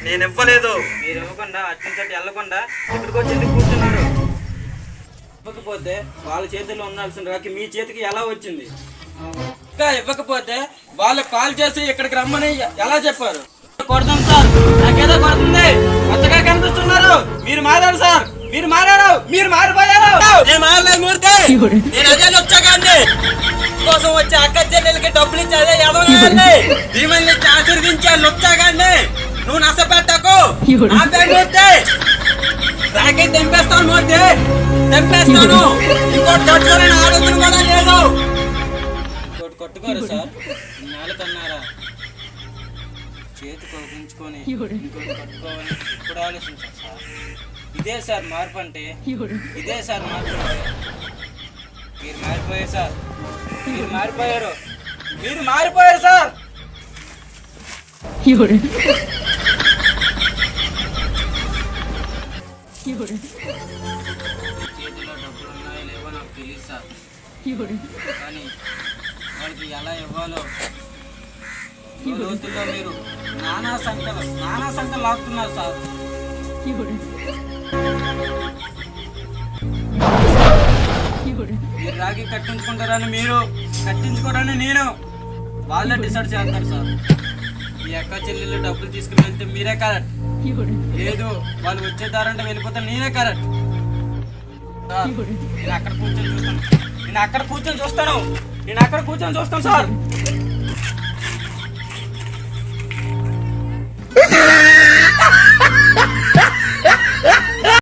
నేను ఇవ్వలేదు. మీరు ఇవ్వకుండా అట్నుంచి వెళ్ళకుండా ఇక్కడికి వచ్చి ఎందుకు కూర్చున్నారు? ఇవ్వకపోతే వాళ్ళ చేతిలో ఉండాల్సిన రాకి మీ చేతికి ఎలా వచ్చింది? ఇంకా ఇవ్వకపోతే వాళ్ళు కాల్ చేసి ఇక్కడికి రమ్మని ఎలా చెప్పారు? కొడతాం సార్, నాకేదో కొడుతుంది. కొత్తగా కనిపిస్తున్నారు. మీరు మారారు సార్, మీరు మారారు, మీరు మారిపోయారు. నేను మారలేదు మూర్తి. నేను అదే వచ్చాకండి కోసం వచ్చే అక్క చెల్లెలకి డబ్బులు ఇచ్చి అదే ఎదవగాండి మిమ్మల్ని ఆశీర్వదించే వచ్చాకండి. నువ్వు నష్టపెట్టకు. నా పేరు మూర్తి. రాకే తెంపేస్తాను మూర్తి, తెంపేస్తాను. ఇంకోటి కట్టుకోవాలని ఆలోచన కూడా లేదు. ఇంకోటి కొట్టుకోరు సార్, నాలుకన్నారా? చేతి కోపించుకొని ఇంకోటి కట్టుకోవాలని ఇప్పుడు ఆలోచించారు సార్. ఇదే సార్ మార్పు అంటే, ఇదే సార్ మార్పు అంటే. మీరు మారిపోయారు సార్, మీరు మారిపోయారు, మీరు మారిపోయారు సార్. చేతిలో డబ్బులు ఉన్నాయో లేవో నాకు తెలియదు సార్, కానీ వాళ్ళకి ఎలా ఇవ్వాలో ఈ రోజుల్లో మీరు నానా సంఖ్యలు లాగుతున్నారు సార్. మీరు రాగి కట్టించుకుంటారని మీరు, కట్టించుకోరని నేను, వాళ్ళే డిసైడ్ చేస్తారు సార్. ఈ అక్క చెల్లెళ్ళు డబ్బులు తీసుకుని వెళ్తే మీరే కరెక్ట్, లేదు వాళ్ళు వచ్చేదారంటే వెళ్ళిపోతే నేనే కరెక్ట్. నేను అక్కడ కూర్చొని చూస్తాను, నేను అక్కడ కూర్చొని చూస్తాను సార్.